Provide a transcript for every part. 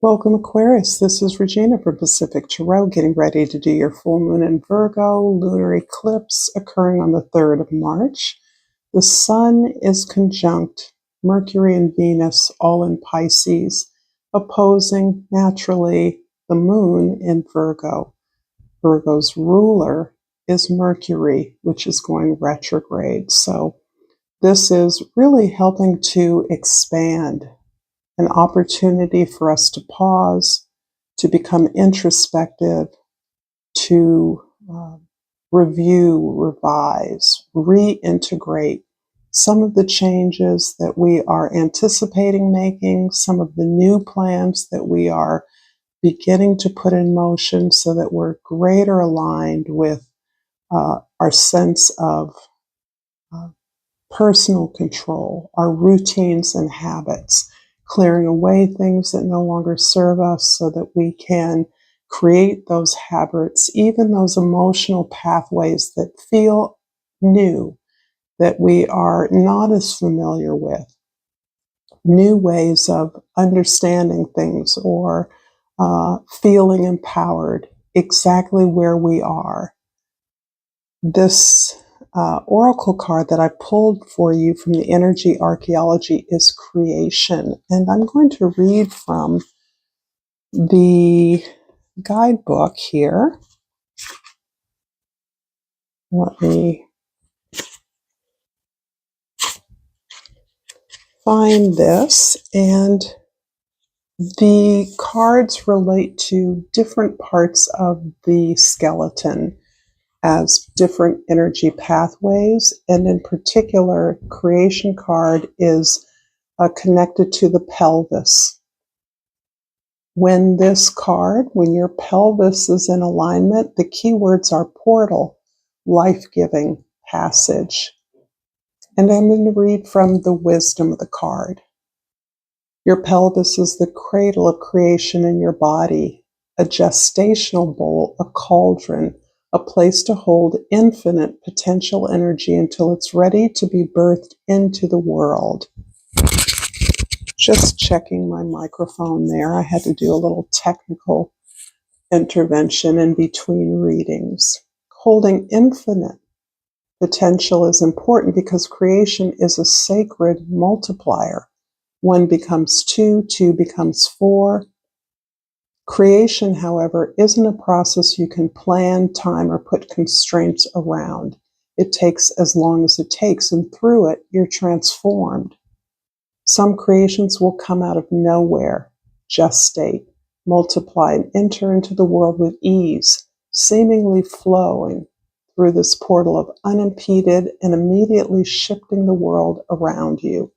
Welcome, Aquarius. This is Regina from Pacific Tarot, getting ready to do your full moon in Virgo, lunar eclipse occurring on the 3rd of March. The Sun is conjunct Mercury and Venus, all in Pisces, opposing naturally the Moon in Virgo. Virgo's ruler is Mercury, which is going retrograde. So this is really helping to expand, an opportunity for us to pause, to become introspective, to review, revise, reintegrate some of the changes that we are anticipating making, some of the new plans that we are beginning to put in motion so that we're greater aligned with our sense of personal control, our routines and habits, clearing away things that no longer serve us so that we can create those habits, even those emotional pathways that feel new, that we are not as familiar with, new ways of understanding things or feeling empowered exactly where we are. This oracle card that I pulled for you from the energy archaeology is creation. And I'm going to read from the guidebook here. Let me find this. And the cards relate to different parts of the skeleton as different energy pathways. And in particular, creation card is connected to the pelvis. When your pelvis is in alignment, the keywords are portal, life-giving, passage. And I'm going to read from the wisdom of the card. Your pelvis is the cradle of creation in your body, a gestational bowl, a cauldron, a place to hold infinite potential energy until it's ready to be birthed into the world. Just checking my microphone there. I had to do a little technical intervention in between readings. Holding infinite potential is important because creation is a sacred multiplier. 1 becomes 2, 2 becomes 4. Creation, however, isn't a process you can plan, time, or put constraints around. It takes as long as it takes, and through it, you're transformed. Some creations will come out of nowhere, gestate, multiply, and enter into the world with ease, seemingly flowing through this portal of unimpeded and immediately shifting the world around you.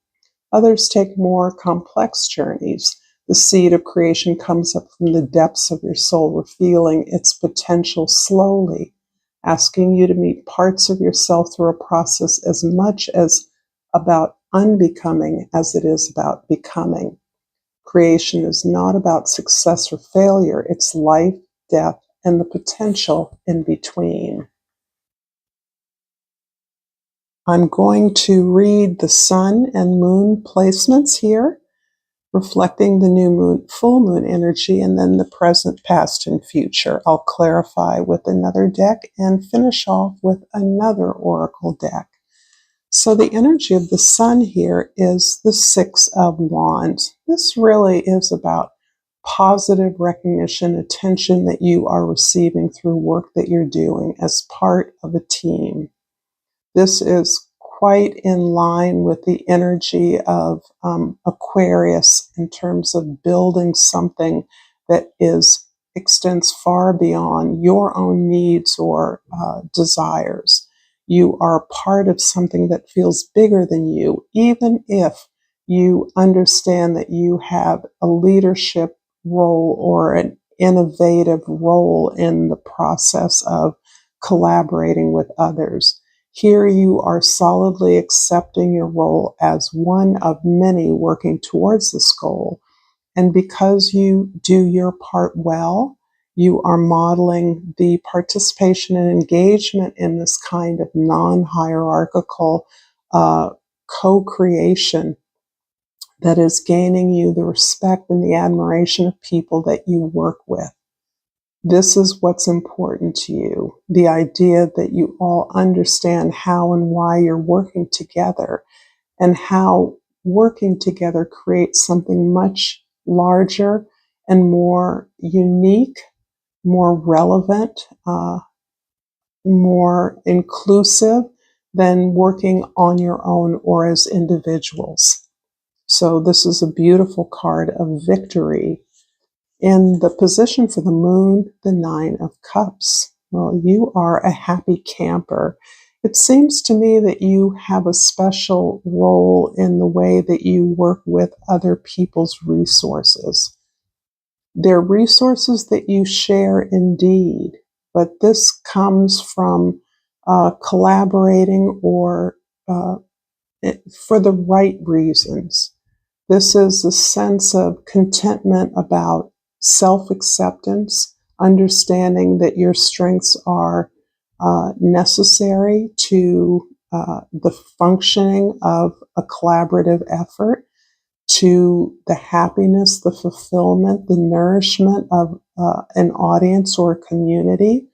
Others take more complex journeys. The seed of creation comes up from the depths of your soul, revealing its potential slowly, asking you to meet parts of yourself through a process as much as about unbecoming as it is about becoming. Creation is not about success or failure. It's life, death, and the potential in between. I'm going to read the sun and moon placements here, reflecting the new moon, full moon energy, and then the present, past, and future. I'll clarify with another deck and finish off with another oracle deck. So the energy of the sun here is the 6 of Wands. This really is about positive recognition, attention that you are receiving through work that you're doing as part of a team. This is quite in line with the energy of Aquarius in terms of building something that extends far beyond your own needs or desires. You are part of something that feels bigger than you, even if you understand that you have a leadership role or an innovative role in the process of collaborating with others. Here you are solidly accepting your role as one of many working towards this goal. And because you do your part well, you are modeling the participation and engagement in this kind of non-hierarchical co-creation that is gaining you the respect and the admiration of people that you work with. This is what's important to you. The idea that you all understand how and why you're working together, and how working together creates something much larger and more unique, more relevant, more inclusive than working on your own or as individuals. So this is a beautiful card of victory. In the position for the moon, the Nine of Cups. Well, you are a happy camper. It seems to me that you have a special role in the way that you work with other people's resources. They're resources that you share indeed, but this comes from collaborating or for the right reasons. This is a sense of contentment about self-acceptance, understanding that your strengths are necessary to the functioning of a collaborative effort, to the happiness, the fulfillment, the nourishment of an audience or a community,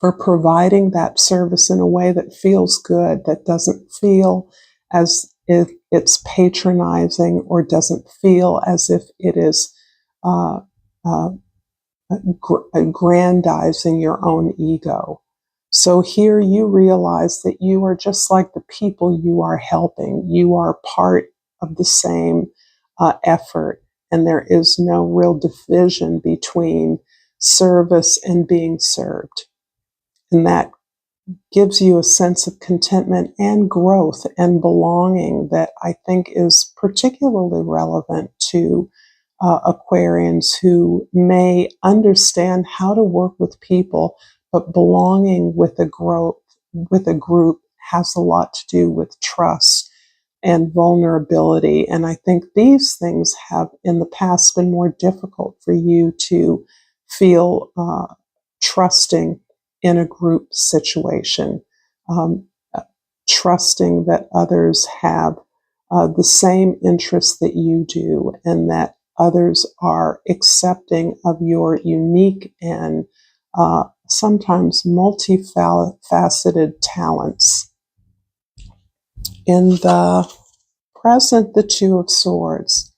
for providing that service in a way that feels good, that doesn't feel as if it's patronizing or doesn't feel as if it is uh, uh, aggrandizing your own ego. So here you realize that you are just like the people you are helping. You are part of the same effort, and there is no real division between service and being served. And that gives you a sense of contentment and growth and belonging that I think is particularly relevant to Aquarians who may understand how to work with people, but belonging with a group has a lot to do with trust and vulnerability. And I think these things have in the past been more difficult for you to feel trusting in a group situation, um, trusting that others have the same interests that you do, and that others are accepting of your unique and sometimes multifaceted talents. In the present, the Two of Swords.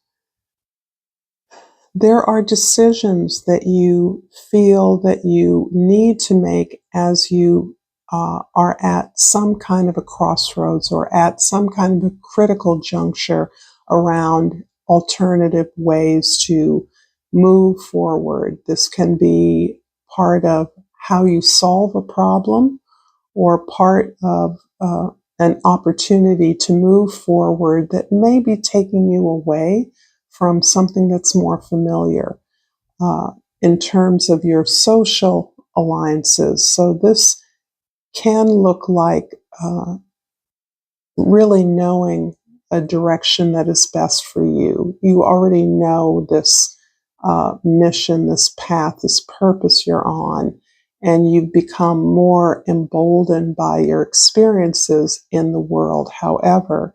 There are decisions that you feel that you need to make as you are at some kind of a crossroads or at some kind of a critical juncture around alternative ways to move forward. This can be part of how you solve a problem or part of an opportunity to move forward that may be taking you away from something that's more familiar in terms of your social alliances. So this can look like really knowing a direction that is best for you. You already know this mission, this path, this purpose you're on, and you've become more emboldened by your experiences in the world. However,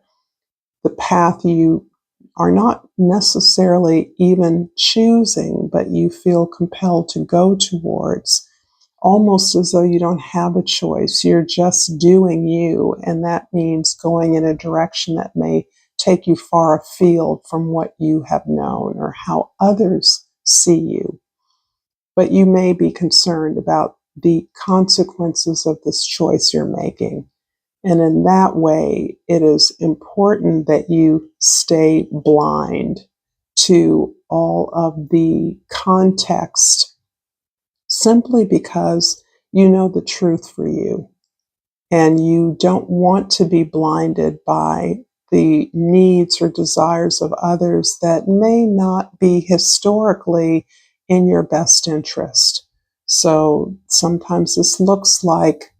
the path you are not necessarily even choosing, but you feel compelled to go towards, almost as though you don't have a choice. You're just doing you, and that means going in a direction that may take you far afield from what you have known or how others see you. But you may be concerned about the consequences of this choice you're making. And in that way, it is important that you stay blind to all of the context simply because you know the truth for you. And you don't want to be blinded by the needs or desires of others that may not be historically in your best interest. So sometimes this looks like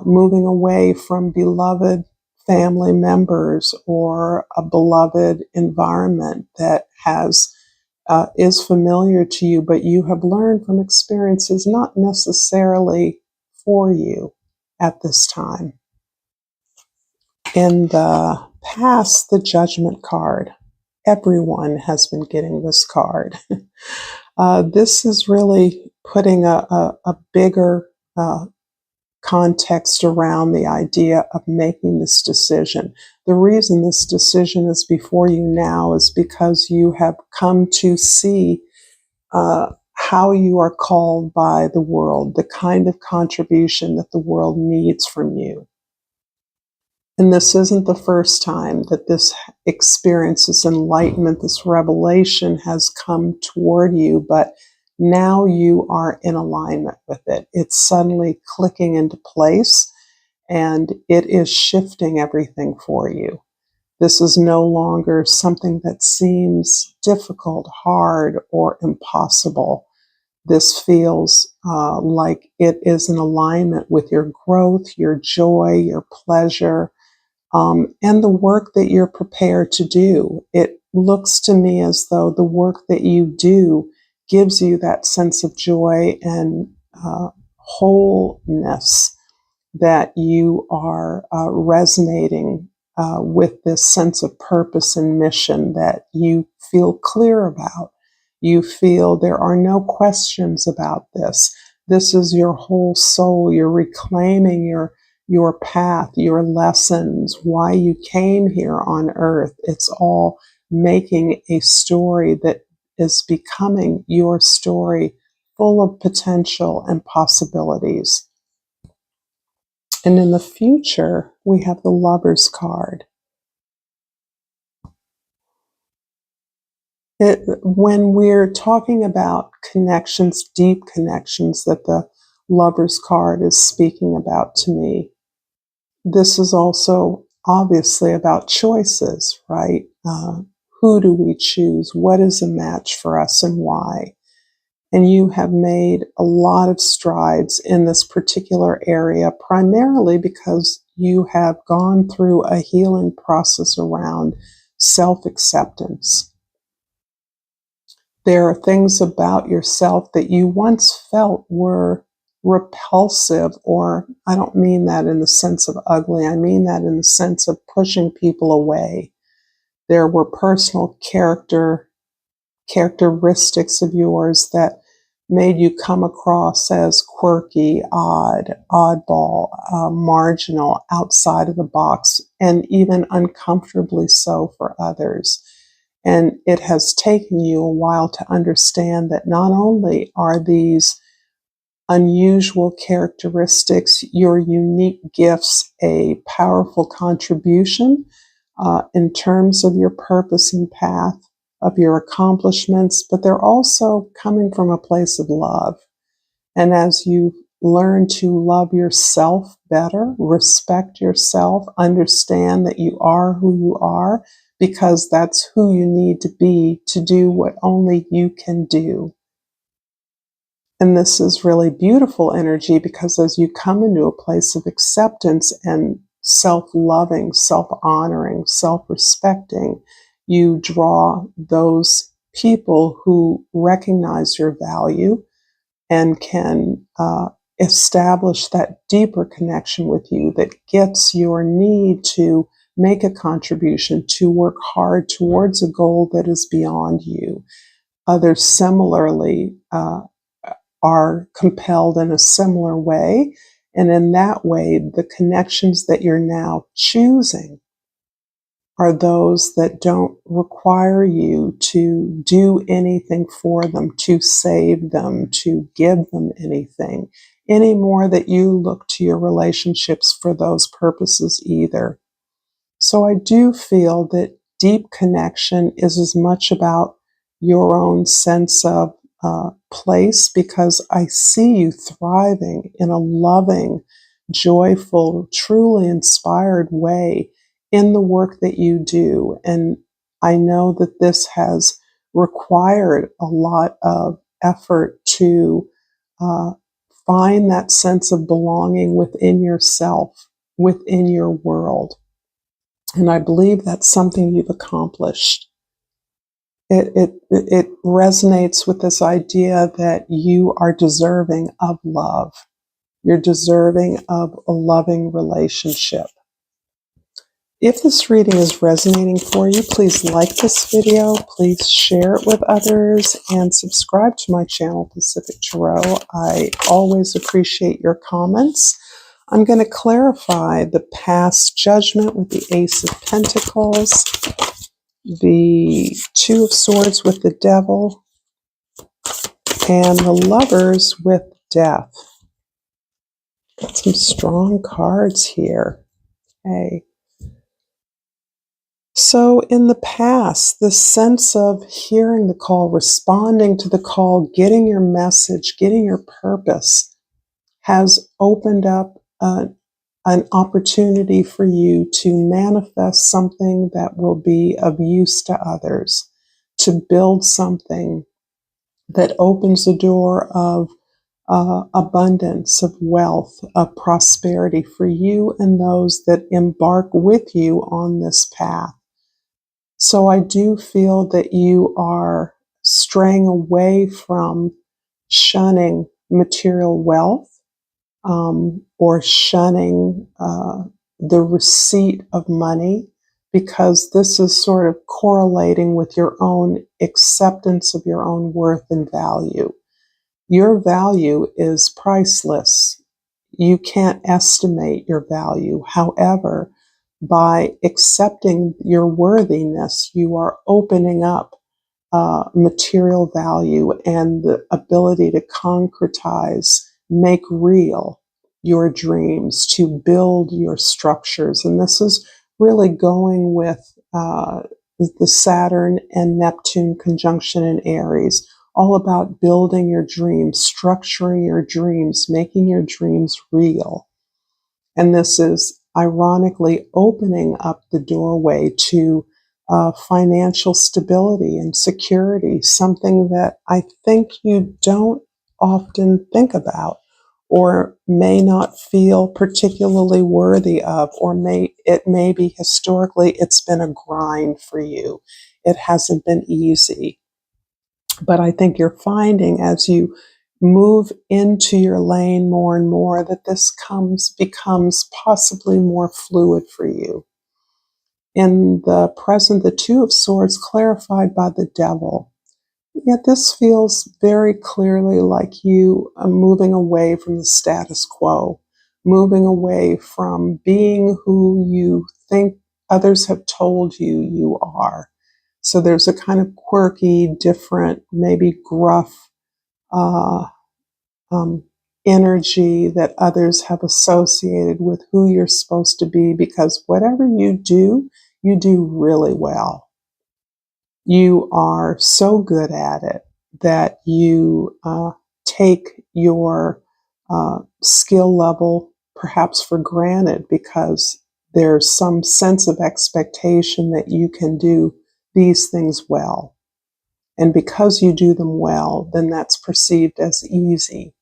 moving away from beloved family members or a beloved environment that is familiar to you, but you have learned from experiences not necessarily for you at this time. In the past the Judgment card. Everyone has been getting this card. This is really putting a bigger context around the idea of making this decision. The reason this decision is before you now is because you have come to see how you are called by the world, the kind of contribution that the world needs from you. And this isn't the first time that this experience, this enlightenment, this revelation has come toward you, but now you are in alignment with it. It's suddenly clicking into place and it is shifting everything for you. This is no longer something that seems difficult, hard, or impossible. This feels like it is in alignment with your growth, your joy, your pleasure, and the work that you're prepared to do. It looks to me as though the work that you do gives you that sense of joy and wholeness, that you are resonating with this sense of purpose and mission that you feel clear about. You feel there are no questions about this. This is your whole soul. You're reclaiming your path, your lessons, why you came here on earth. It's all making a story that is becoming your story, full of potential and possibilities. And in the future, we have the Lover's card. When we're talking about connections, deep connections that the Lover's card is speaking about to me, this is also obviously about choices, right? Who do we choose? What is a match for us and why? And you have made a lot of strides in this particular area, primarily because you have gone through a healing process around self-acceptance. There are things about yourself that you once felt were repulsive, or I don't mean that in the sense of ugly, I mean that in the sense of pushing people away. There were personal characteristics of yours that made you come across as quirky, oddball, marginal, outside of the box, and even uncomfortably so for others. And it has taken you a while to understand that not only are these unusual characteristics, your unique gifts, a powerful contribution in terms of your purpose and path, of your accomplishments, but they're also coming from a place of love. And as you learn to love yourself better, respect yourself, understand that you are who you are, because that's who you need to be to do what only you can do. And this is really beautiful energy, because as you come into a place of acceptance and self-loving, self-honoring, self-respecting, you draw those people who recognize your value and can establish that deeper connection with you that gets your need to make a contribution, to work hard towards a goal that is beyond you. Others similarly are compelled in a similar way. And in that way, the connections that you're now choosing are those that don't require you to do anything for them, to save them, to give them anything, any more that you look to your relationships for those purposes either. So I do feel that deep connection is as much about your own sense of place, because I see you thriving in a loving, joyful, truly inspired way in the work that you do. And I know that this has required a lot of effort to find that sense of belonging within yourself, within your world. And I believe that's something you've accomplished. It resonates with this idea that you are deserving of love. You're deserving of a loving relationship. If this reading is resonating for you, please like this video, please share it with others, and subscribe to my channel, Pacific Tarot. I always appreciate your comments. I'm going to clarify the past judgment with the Ace of Pentacles, the Two of Swords with the Devil, and the Lovers with Death. Got some strong cards here. Okay. So in the past, the sense of hearing the call, responding to the call, getting your message, getting your purpose has opened up an opportunity for you to manifest something that will be of use to others, to build something that opens the door of abundance, of wealth, of prosperity for you and those that embark with you on this path. So I do feel that you are straying away from shunning material wealth, or shunning the receipt of money, because this is sort of correlating with your own acceptance of your own worth and value. Your value is priceless. You can't estimate your value. However, by accepting your worthiness, you are opening up material value and the ability to concretize, make real your dreams, to build your structures. And this is really going with the Saturn and Neptune conjunction in Aries, all about building your dreams, structuring your dreams, making your dreams real. And this is ironically opening up the doorway to financial stability and security, something that I think you don't often think about, or may not feel particularly worthy of, or it may be historically it's been a grind for you. It hasn't been easy. But I think you're finding as you move into your lane more and more that this becomes possibly more fluid for you. In the present, the Two of Swords clarified by the Devil. Yet this feels very clearly like you are moving away from the status quo, moving away from being who you think others have told you you are. So there's a kind of quirky, different, maybe gruff uh, energy that others have associated with who you're supposed to be, because whatever you do really well. You are so good at it that you take your skill level perhaps for granted, because there's some sense of expectation that you can do these things well. And because you do them well, then that's perceived as easy.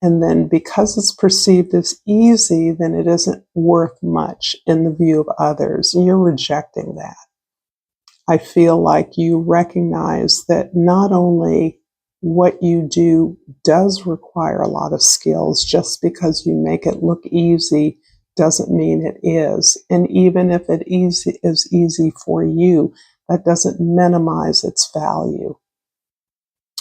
And then because it's perceived as easy, then it isn't worth much in the view of others. And you're rejecting that. I feel like you recognize that not only what you do does require a lot of skills, just because you make it look easy doesn't mean it is. And even if it is easy for you, that doesn't minimize its value.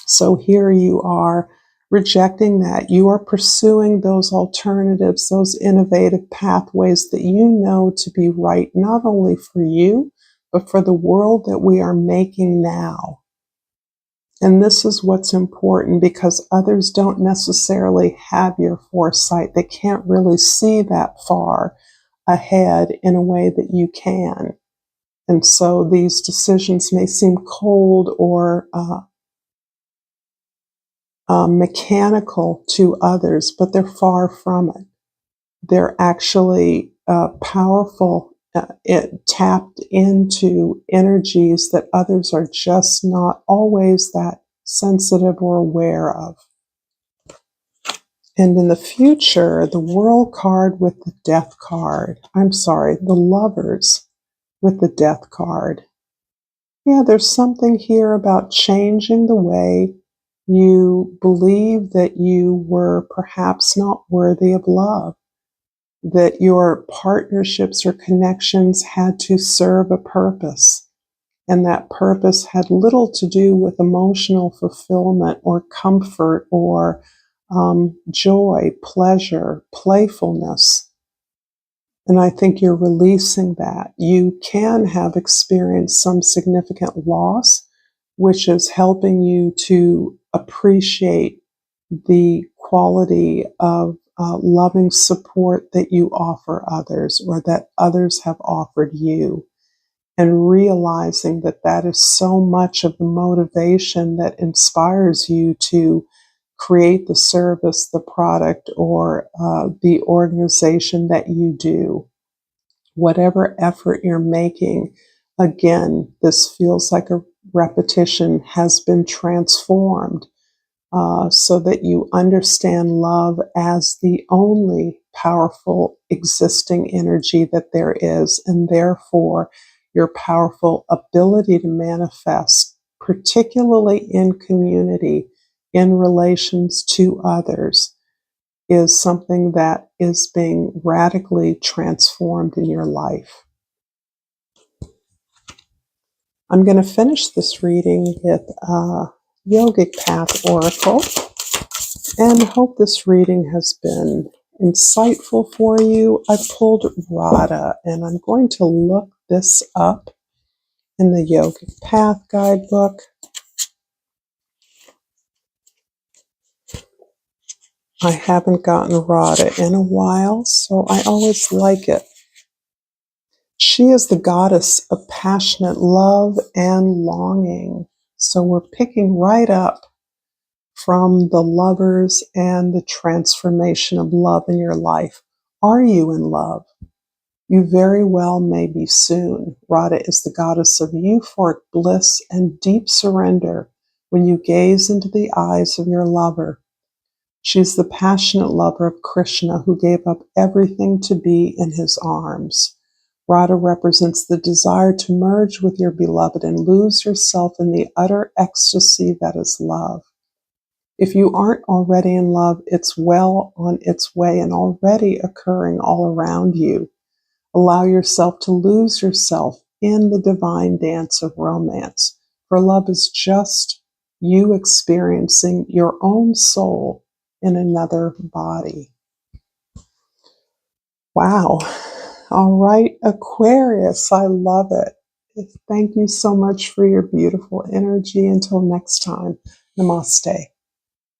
So here you are rejecting that. You are pursuing those alternatives, those innovative pathways that you know to be right, not only for you, but for the world that we are making now. And this is what's important, because others don't necessarily have your foresight. They can't really see that far ahead in a way that you can. And so these decisions may seem cold or mechanical to others, but they're far from it. They're actually powerful, tapped into energies that others are just not always that sensitive or aware of. And in the future, the World card with the Death card, the Lovers with the Death card. Yeah, there's something here about changing the way you believe that you were perhaps not worthy of love. that your partnerships or connections had to serve a purpose. And that purpose had little to do with emotional fulfillment or comfort or joy, pleasure, playfulness. And I think you're releasing that. You can have experienced some significant loss, which is helping you to appreciate the quality of loving support that you offer others or that others have offered you. And realizing that that is so much of the motivation that inspires you to create the service, the product, or the organization that you do. Whatever effort you're making, again, this feels like a repetition, has been transformed so that you understand love as the only powerful existing energy that there is, and therefore your powerful ability to manifest, particularly in community, in relations to others, is something that is being radically transformed in your life. I'm going to finish this reading with a Yogic Path Oracle, and hope this reading has been insightful for you. I pulled Radha, and I'm going to look this up in the Yogic Path guidebook. I haven't gotten Radha in a while, so I always like it. She is the goddess of passionate love and longing. So we're picking right up from the lovers and the transformation of love in your life. Are you in love? You very well may be soon. Radha is the goddess of euphoric bliss and deep surrender when you gaze into the eyes of your lover. She's the passionate lover of Krishna who gave up everything to be in his arms. Radha represents the desire to merge with your beloved and lose yourself in the utter ecstasy that is love. If you aren't already in love, it's well on its way and already occurring all around you. Allow yourself to lose yourself in the divine dance of romance, for love is just you experiencing your own soul in another body. Wow. All right, Aquarius, I love it. Thank you so much for your beautiful energy. Until next time, namaste.